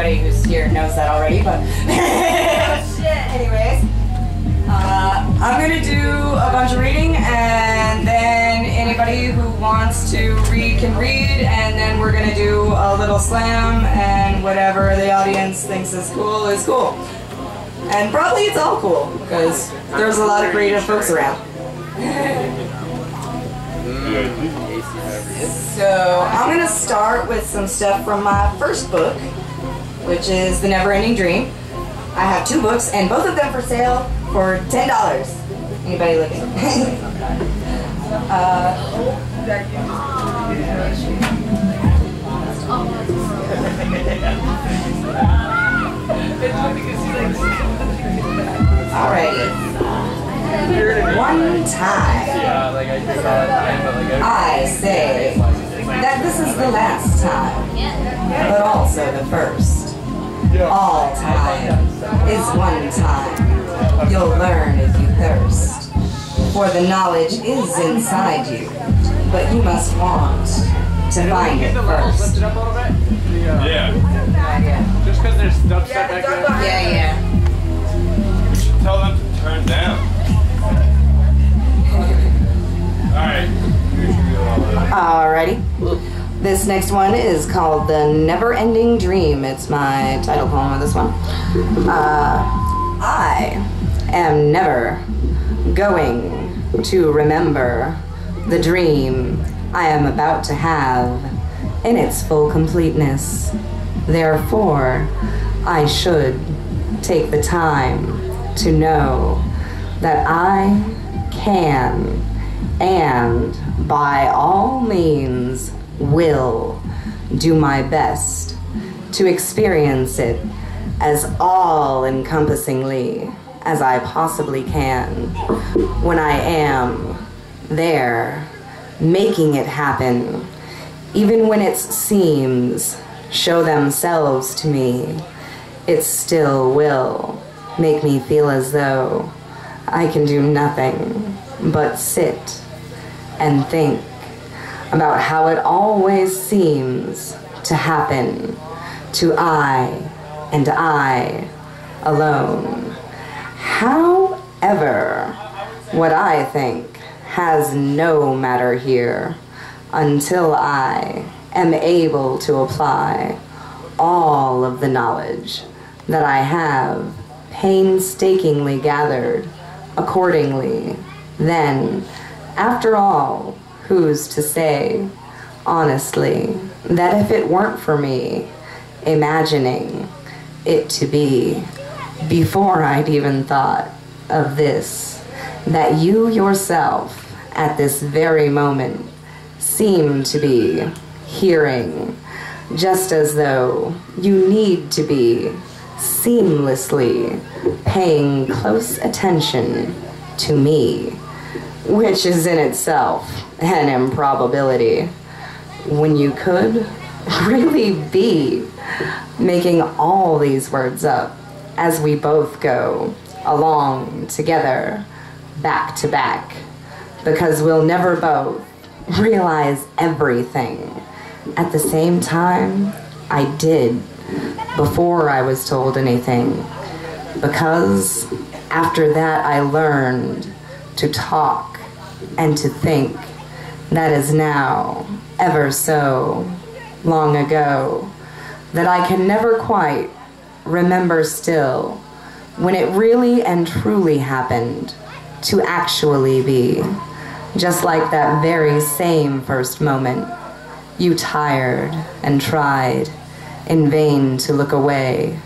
everybody who's here knows that already, but anyways, I'm gonna do a bunch of reading, and then anybody who wants to read can read, and then we're gonna do a little slam, and whatever the audience thinks is cool is cool. And probably it's all cool, because there's a lot of creative folks around. So I'm going to start with some stuff from my first book, which is The Never-Ending Dream. I have 2 books, and both of them for sale for $10. Anybody looking? Alrighty. One time, I say that this is the last time, but also the first. All time is one time. You'll learn if you thirst, for the knowledge is inside you, but you must want to find it first. Yeah. Just because there's dubstep back there? Yeah. You should tell them to turn down. Alrighty. This next one is called The Never-Ending Dream. It's my title poem of this one. I am never going to remember the dream I am about to have in its full completeness. Therefore, I should take the time to know that I can and by all means will do my best to experience it as all-encompassingly as I possibly can when I am there making it happen, even when its seams show themselves to me. It still will make me feel as though I can do nothing but sit and think about how it always seems to happen to I and I alone. However, what I think has no matter here until I am able to apply all of the knowledge that I have painstakingly gathered accordingly. Then, after all, who's to say, honestly, that if it weren't for me imagining it to be, before I'd even thought of this, that you yourself at this very moment seem to be hearing, just as though you need to be seamlessly paying close attention to me, which is in itself an improbability, when you could really be making all these words up as we both go along together, back to back, because we'll never both realize everything at the same time I did before I was told anything, because after that I learned to talk and to think. That is now ever so long ago that I can never quite remember still when it really and truly happened to actually be just like that very same first moment. You tired and tried in vain to look away,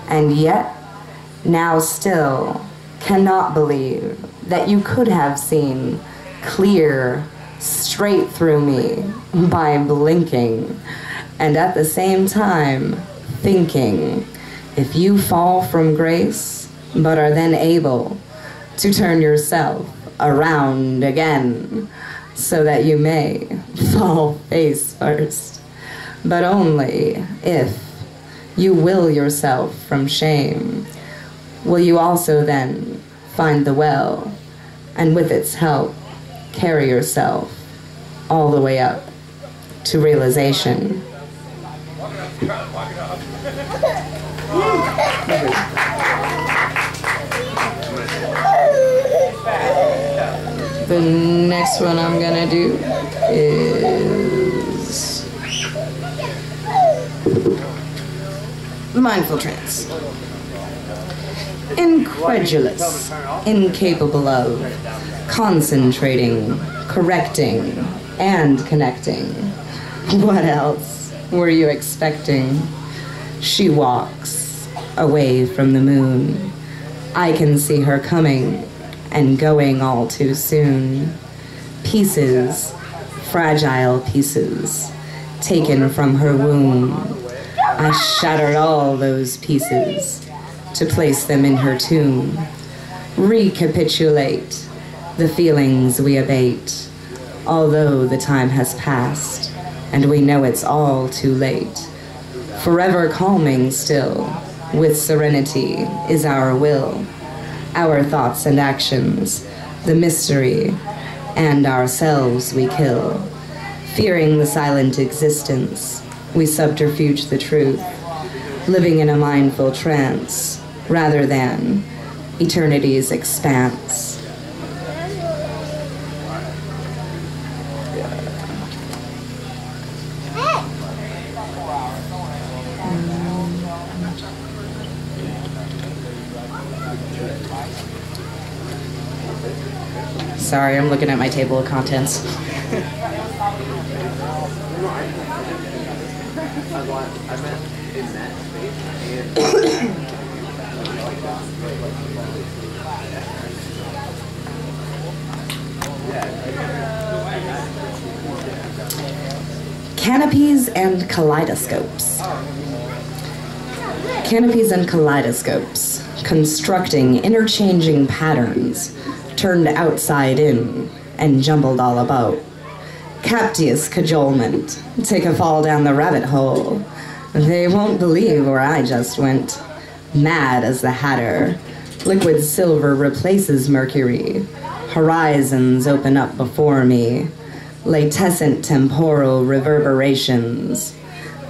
and yet now still cannot believe that you could have seen clear straight through me by blinking, and at the same time thinking, if you fall from grace but are then able to turn yourself around again so that you may fall face first, but only if you will yourself from shame, will you also then find the well, and with its help carry yourself all the way up to realization. The next one I'm gonna do is mindful trance. Incredulous, incapable of, concentrating, correcting, and connecting. What else were you expecting? She walks away from the moon. I can see her coming and going all too soon. Pieces, fragile pieces, taken from her womb. I shattered all those pieces to place them in her tomb. Recapitulate the feelings we abate, although the time has passed and we know it's all too late. Forever calming still, with serenity is our will, our thoughts and actions, the mystery, and ourselves we kill. Fearing the silent existence, we subterfuge the truth, living in a mindful trance rather than eternity's expanse. Sorry, I'm looking at my table of contents. Canopies and kaleidoscopes. Canopies and kaleidoscopes, constructing interchanging patterns, turned outside in and jumbled all about. Captious cajolement, take a fall down the rabbit hole. They won't believe where I just went. Mad as the Hatter, liquid silver replaces mercury. Horizons open up before me. Latescent temporal reverberations.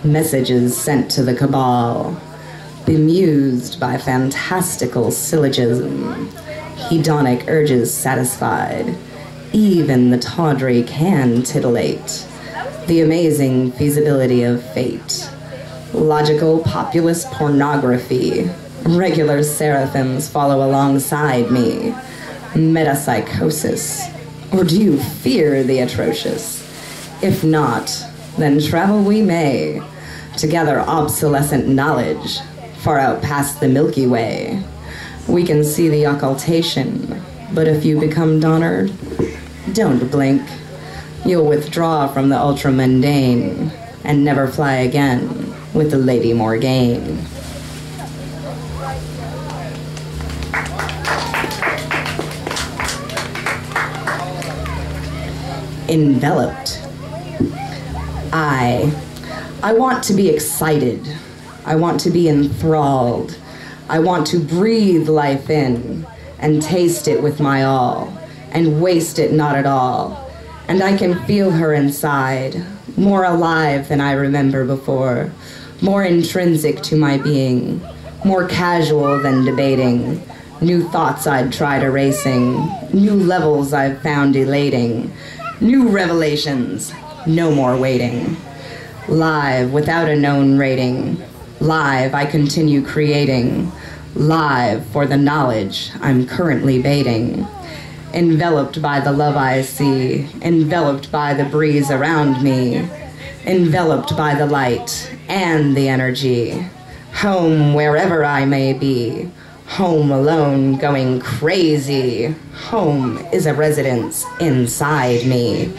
Messages sent to the cabal. Bemused by fantastical syllogism. Hedonic urges satisfied. Even the tawdry can titillate. The amazing feasibility of fate. Logical populist pornography. Regular seraphims follow alongside me. Metapsychosis. Or do you fear the atrocious? If not, then travel we may, to gather obsolescent knowledge, far out past the Milky Way. We can see the occultation, but if you become Donnered, don't blink. You'll withdraw from the ultra-mundane and never fly again with the Lady Morgaine. Enveloped. I want to be excited. I want to be enthralled. I want to breathe life in and taste it with my all and waste it not at all. And I can feel her inside, more alive than I remember before, more intrinsic to my being, more casual than debating. New thoughts I'd tried erasing, new levels I've found elating, new revelations, no more waiting. Live without a known rating, live I continue creating, live for the knowledge I'm currently baiting. Enveloped by the love I see, enveloped by the breeze around me, enveloped by the light and the energy. Home wherever I may be, home alone going crazy. Home is a residence inside me.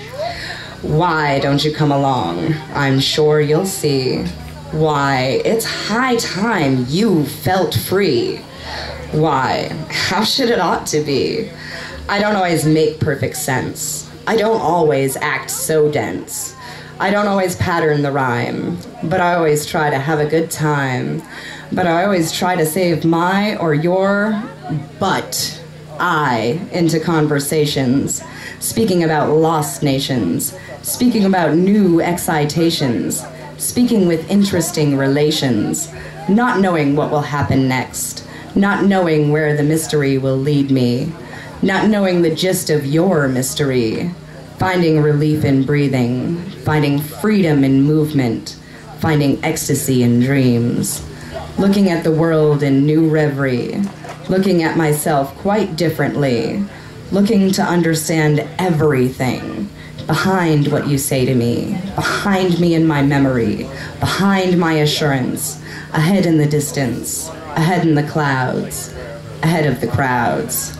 Why don't you come along? I'm sure you'll see. Why, it's high time you felt free. Why, how should it ought to be? I don't always make perfect sense. I don't always act so dense. I don't always pattern the rhyme, but I always try to have a good time. But I always try to save my or your but I into conversations, speaking about lost nations, speaking about new excitations, speaking with interesting relations, not knowing what will happen next, not knowing where the mystery will lead me, not knowing the gist of your mystery, finding relief in breathing, finding freedom in movement, finding ecstasy in dreams, looking at the world in new reverie, looking at myself quite differently, looking to understand everything behind what you say to me, behind me in my memory, behind my assurance, ahead in the distance, ahead in the clouds, ahead of the crowds.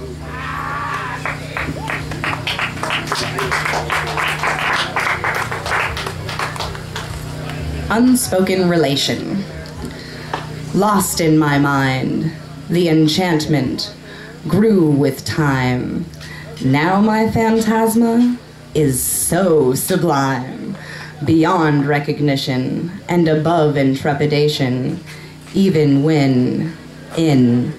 Unspoken relation. Lost in my mind, the enchantment grew with time. Now my phantasma is so sublime, beyond recognition and above intrepidation, even when in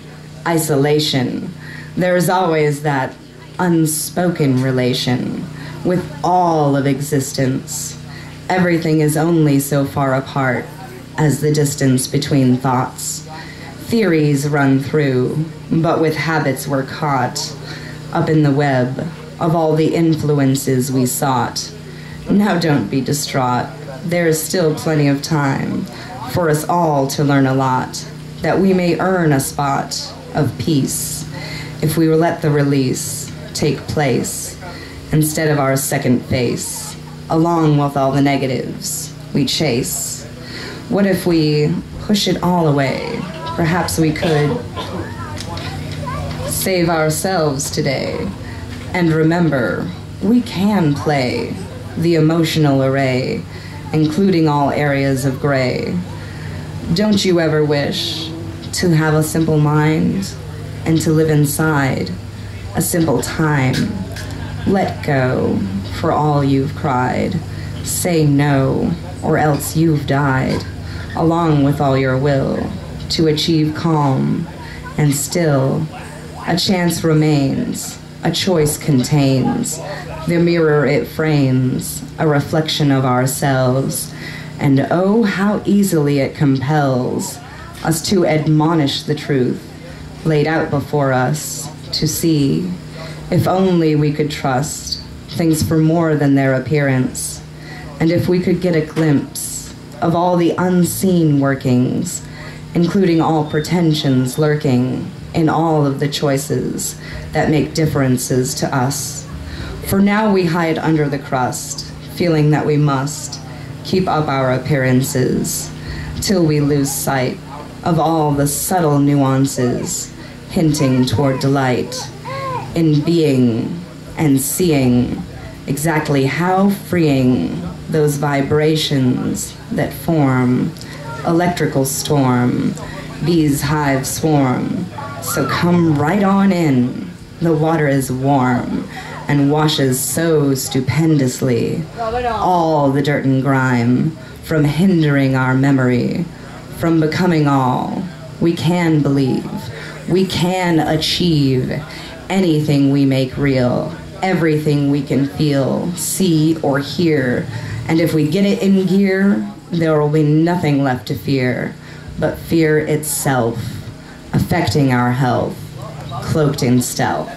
isolation. There's always that unspoken relation with all of existence. Everything is only so far apart as the distance between thoughts. Theories run through, but with habits we're caught up in the web of all the influences we sought. Now don't be distraught. There is still plenty of time for us all to learn a lot, that we may earn a spot of peace if we will let the release take place instead of our second face, along with all the negatives we chase. What if we push it all away? Perhaps we could save ourselves today and remember we can play the emotional array, including all areas of gray. Don't you ever wish to have a simple mind and to live inside a simple time? Let go for all you've cried. Say no, or else you've died, along with all your will to achieve calm and still. A chance remains, a choice contains, the mirror it frames, a reflection of ourselves, and oh, how easily it compels us to admonish the truth laid out before us to see. If only we could trust things for more than their appearance, and if we could get a glimpse of all the unseen workings, including all pretensions lurking in all of the choices that make differences to us. For now we hide under the crust, feeling that we must keep up our appearances till we lose sight of all the subtle nuances hinting toward delight in being and seeing exactly how freeing those vibrations that form electrical storm, bees hive swarm. So come right on in, the water is warm and washes so stupendously all the dirt and grime from hindering our memory, from becoming all we can believe. We can achieve anything we make real, everything we can feel, see, or hear. And if we get it in gear, there will be nothing left to fear but fear itself, affecting our health, cloaked in stealth.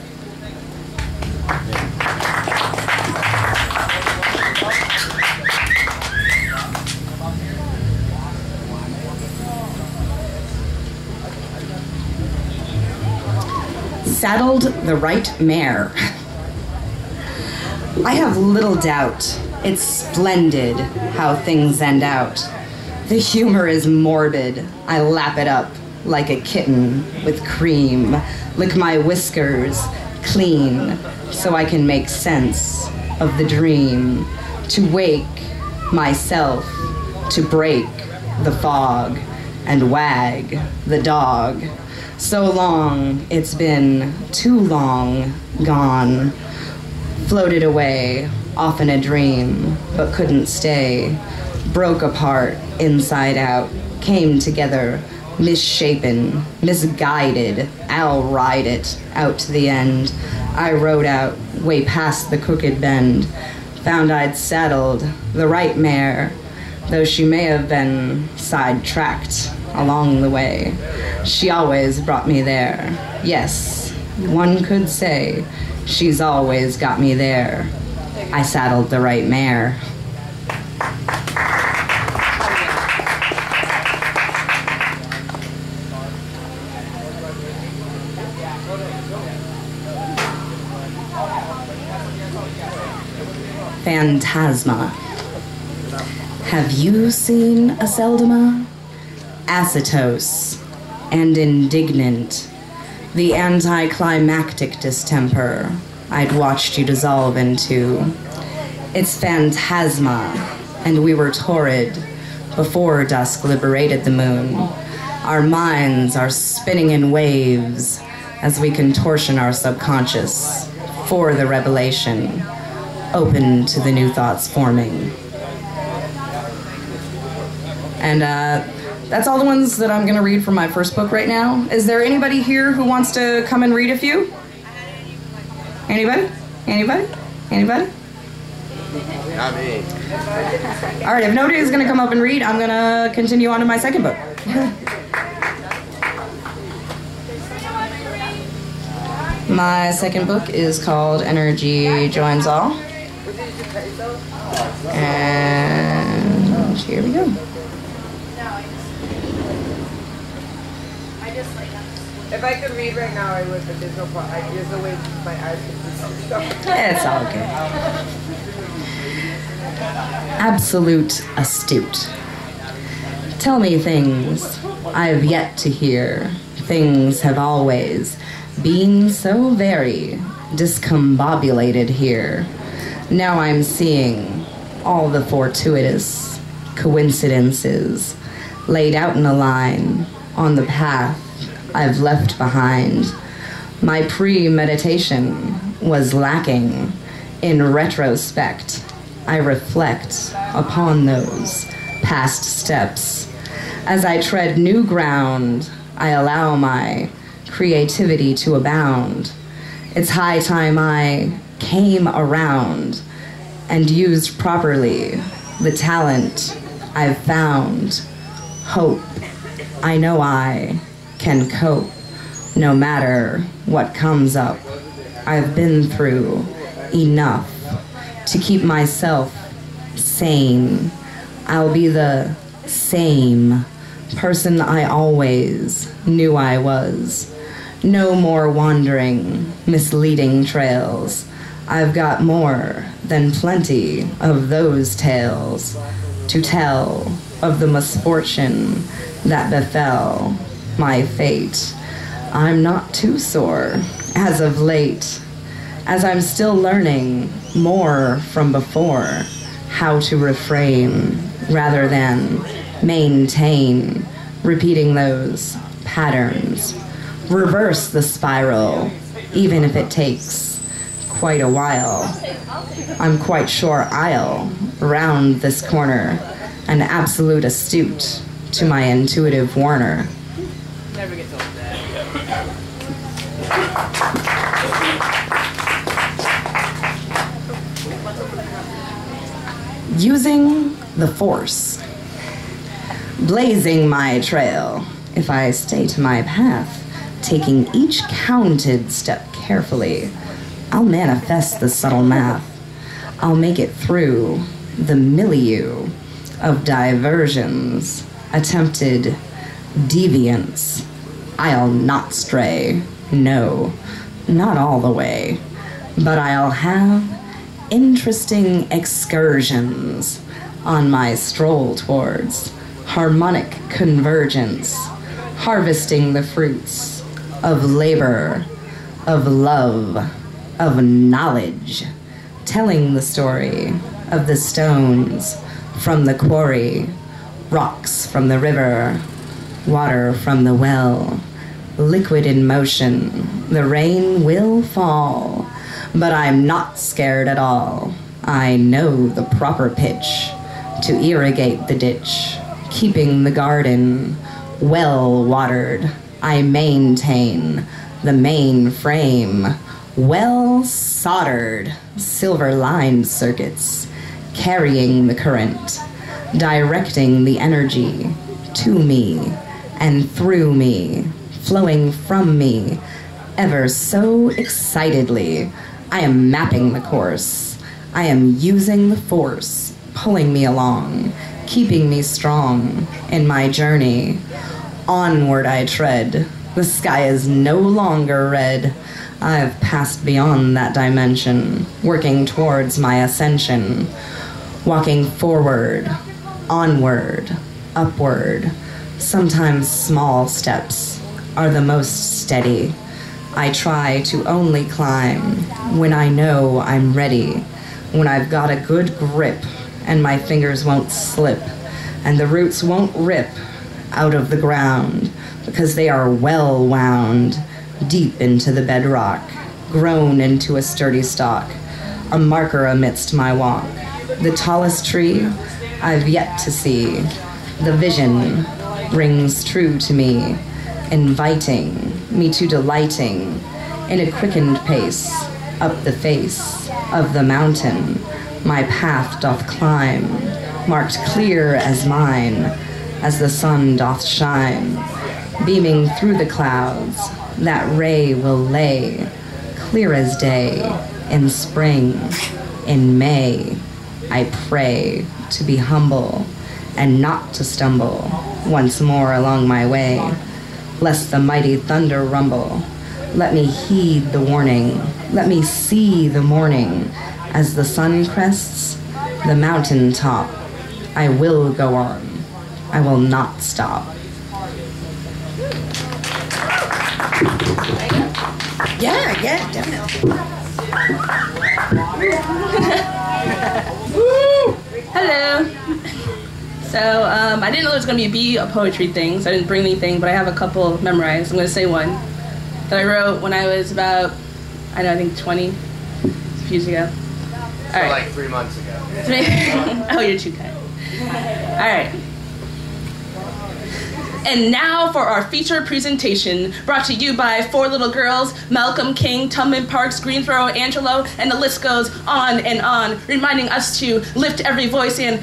Saddled the right mare. I have little doubt it's splendid how things end out. The humor is morbid. I lap it up like a kitten with cream, lick my whiskers clean so I can make sense of the dream, to wake myself, to break the fog and wag the dog. So long, it's been too long gone, floated away, off in a dream, but couldn't stay, broke apart inside out, came together, misshapen, misguided. I'll ride it out to the end. I rode out, way past the crooked bend, found I'd saddled the right mare, though she may have been sidetracked along the way. She always brought me there. Yes, one could say she's always got me there. I saddled the right mare. Phantasma. Have you seen a Seldoma? Acetose and indignant, the anticlimactic distemper I'd watched you dissolve into. It's phantasma, and we were torrid before dusk liberated the moon. Our minds are spinning in waves as we contortion our subconscious for the revelation, open to the new thoughts forming. And that's all the ones that I'm going to read from my first book right now. Is there anybody here who wants to come and read a few? Anybody? Anybody? Anybody? Not me. All right, if nobody is going to come up and read, I'm going to continue on to my second book. My second book is called Energy Joins All. And here we go. If I could read right now, I would, but there's no point. There's no way my eyes can see some stuff. It's all good. Absolute astute. Tell me things I've yet to hear. Things have always been so very discombobulated here. Now I'm seeing all the fortuitous coincidences laid out in a line on the path I've left behind. My premeditation was lacking. In retrospect, I reflect upon those past steps. As I tread new ground, I allow my creativity to abound. It's high time I came around and used properly the talent I've found. Hope, I know I can cope no matter what comes up. I've been through enough to keep myself sane. I'll be the same person I always knew I was. No more wandering, misleading trails. I've got more than plenty of those tales to tell of the misfortune that befell my fate. I'm not too sore as of late, as I'm still learning more from before how to refrain rather than maintain, repeating those patterns. Reverse the spiral, even if it takes quite a while. I'm quite sure I'll round this corner, an absolute astute to my intuitive Warner. Never gets old. Using the force. Blazing my trail, if I stay to my path, taking each counted step carefully, I'll manifest the subtle math. I'll make it through the milieu of diversions, attempted deviance. I'll not stray, no, not all the way, but I'll have interesting excursions on my stroll towards harmonic convergence, harvesting the fruits of labor, of love, of knowledge, telling the story of the stones from the quarry, rocks from the river, water from the well, liquid in motion. The rain will fall, but I'm not scared at all. I know the proper pitch to irrigate the ditch, keeping the garden well watered. I maintain the main frame well soldered, silver-lined circuits, carrying the current, directing the energy to me and through me, flowing from me, ever so excitedly. I am mapping the course. I am using the force, pulling me along, keeping me strong in my journey. Onward I tread. The sky is no longer red. I've passed beyond that dimension, working towards my ascension. Walking forward, onward, upward. Sometimes small steps are the most steady. I try to only climb when I know I'm ready, when I've got a good grip and my fingers won't slip and the roots won't rip out of the ground because they are well wound deep into the bedrock, grown into a sturdy stalk, a marker amidst my walk. The tallest tree I've yet to see. The vision rings true to me, inviting me to delighting in a quickened pace up the face of the mountain. My path doth climb, marked clear as mine, as the sun doth shine, beaming through the clouds. That ray will lay clear as day in spring, in May. I pray to be humble and not to stumble once more along my way, lest the mighty thunder rumble. Let me heed the warning. Let me see the morning as the sun crests the mountain top. I will go on. I will not stop. Yeah, definitely. Hello. So I didn't know there was going to be a poetry thing, so I didn't bring anything, but I have a couple memorized. I'm going to say one that I wrote when I was about, I think 20, a few years ago. So right. Like 3 months ago. Oh, you're too kind. All right. And now for our feature presentation, brought to you by four little girls, Malcolm, King, Tubman, Parks, Greensboro, Angelo, and the list goes on, reminding us to lift every voice and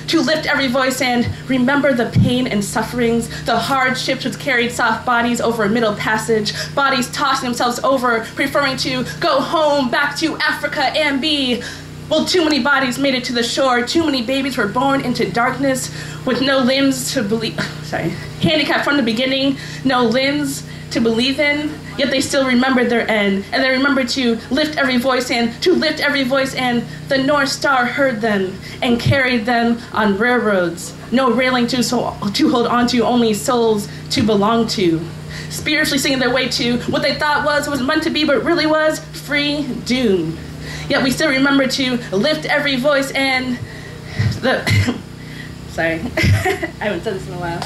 remember the pain and sufferings, the hardships which carried soft bodies over a middle passage, bodies tossing themselves over, preferring to go home, back to Africa and be. Well, too many bodies made it to the shore. Too many babies were born into darkness with no limbs to believe. Handicapped from the beginning, no limbs to believe in. Yet they still remembered their end, and they remembered to lift every voice and the North Star heard them and carried them on railroads. No railing to hold on to, only souls to belong to. Spiritually singing their way to what they thought was meant to be, but really was free doom. Yet we still remember to lift every voice and the... Sorry, I haven't said this in a while.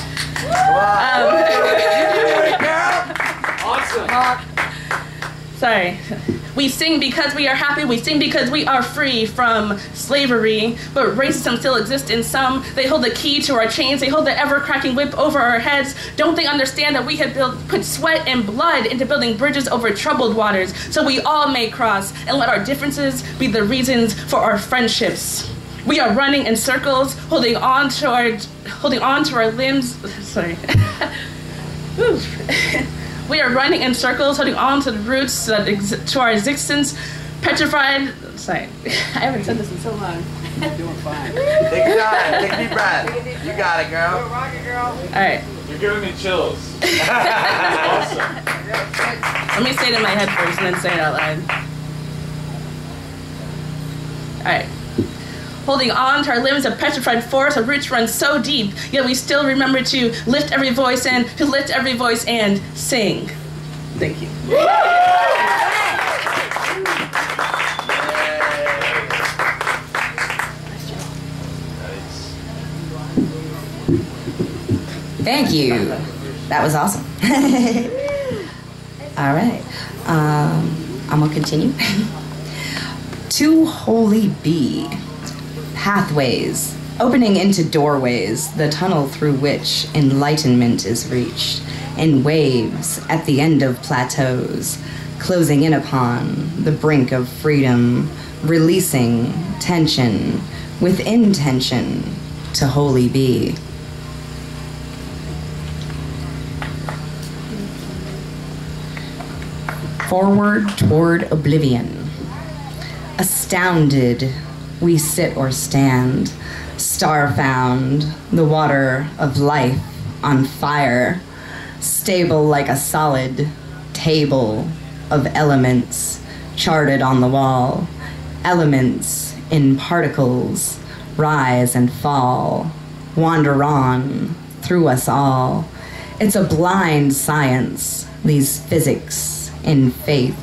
Awesome. Sorry. We sing because we are happy. We sing because we are free from slavery. But racism still exists in some. They hold the key to our chains. They hold the ever-cracking whip over our heads. Don't they understand that we have put sweat and blood into building bridges over troubled waters so we all may cross and let our differences be the reasons for our friendships? We are running in circles, holding on to our limbs. Sorry. We are running in circles, holding on to the roots to our existence, petrified. Sorry, I haven't said this in so long. You're doing fine. Take your time. Take a deep breath. You got it, girl. Rock it, girl. All right. You're giving me chills. Awesome. Let me say it in my head first and then say it out loud. All right. Holding on to our limbs of petrified forest, our roots run so deep, yet we still remember to lift every voice and sing. Thank you. Thank you. That was awesome. All right. I'm gonna continue. To wholly be. Pathways, opening into doorways, the tunnel through which enlightenment is reached, in waves at the end of plateaus, closing in upon the brink of freedom, releasing tension with intention to wholly be. forward toward oblivion. Astounded, we sit or stand, star-found, the water of life on fire, stable like a solid table of elements charted on the wall, elements in particles rise and fall, wander on through us all. It's a blind science, these physics in faith.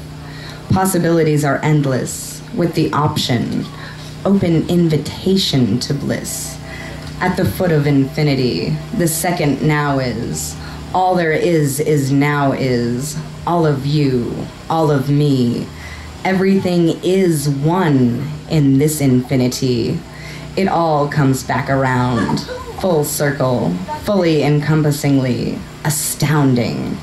Possibilities are endless with the option, open invitation to bliss. At the foot of infinity, the second now is. All there is now is. All of you, all of me. Everything is one in this infinity. It all comes back around, full circle, fully encompassingly, astounding.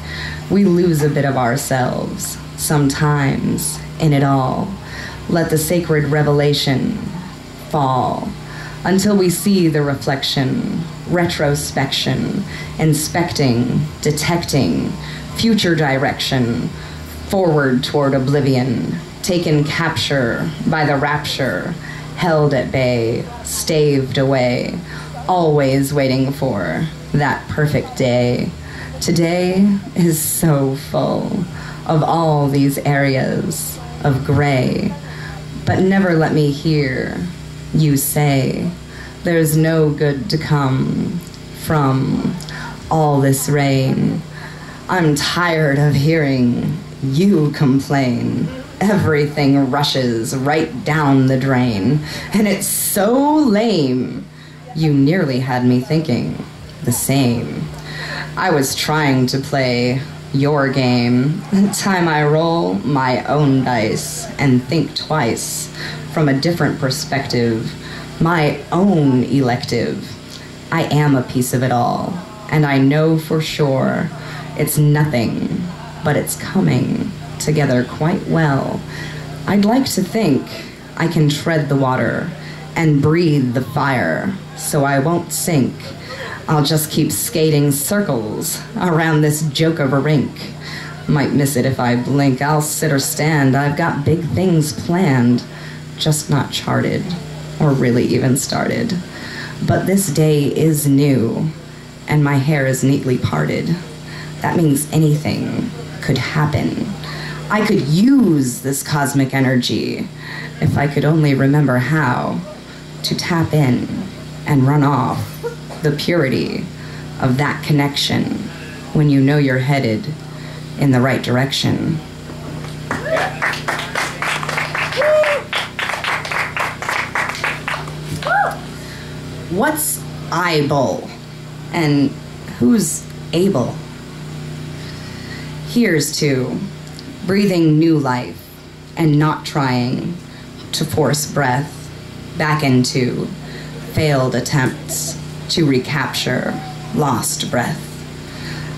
We lose a bit of ourselves, sometimes, in it all. Let the sacred revelation fall until we see the reflection, retrospection, inspecting, detecting, future direction, forward toward oblivion, taken capture by the rapture, held at bay, staved away, always waiting for that perfect day. Today is so full of all these areas of gray, but never let me hear you say there's no good to come from all this rain. I'm tired of hearing you complain. Everything rushes right down the drain, and it's so lame. You nearly had me thinking the same. I was trying to play your game. Time I roll my own dice and think twice from a different perspective, my own elective. I am a piece of it all, and I know for sure it's nothing, but it's coming together quite well. I'd like to think I can tread the water and breathe the fire so I won't sink. I'll just keep skating circles around this joke of a rink. Might miss it if I blink. I'll sit or stand. I've got big things planned, just not charted or really even started. But this day is new, and my hair is neatly parted. That means anything could happen. I could use this cosmic energy if I could only remember how to tap in and run off the purity of that connection when you know you're headed in the right direction. What's eyeball? And who's able? Here's to breathing new life and not trying to force breath back into failed attempts to recapture lost breath.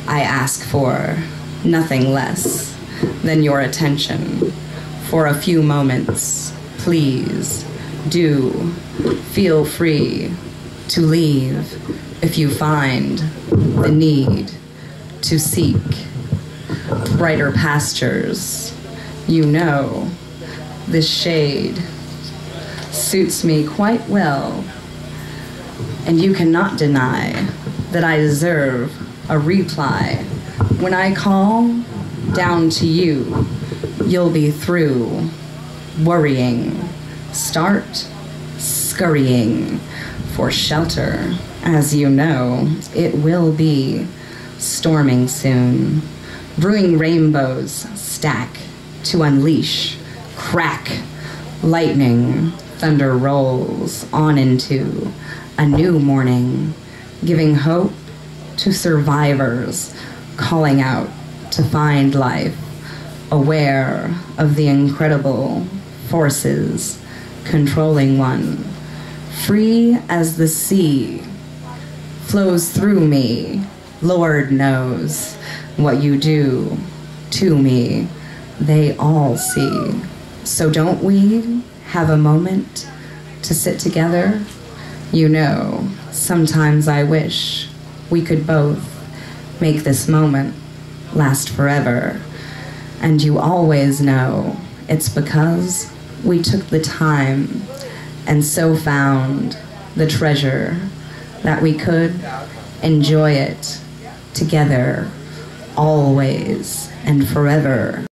I ask for nothing less than your attention for a few moments. Please do feel free to leave if you find the need to seek brighter pastures. You know, this shade suits me quite well, and you cannot deny that I deserve a reply. When I call down to you, you'll be through worrying. Start scurrying for shelter. As you know, it will be storming soon. Brewing rainbows stack to unleash, crack, lightning, thunder rolls on into a new morning, giving hope to survivors, calling out to find life, aware of the incredible forces controlling one, free as the sea flows through me. Lord knows what you do to me, they all see. So don't we have a moment to sit together? You know, sometimes I wish we could both make this moment last forever. And you always know it's because we took the time and so found the treasure that we could enjoy it together always and forever.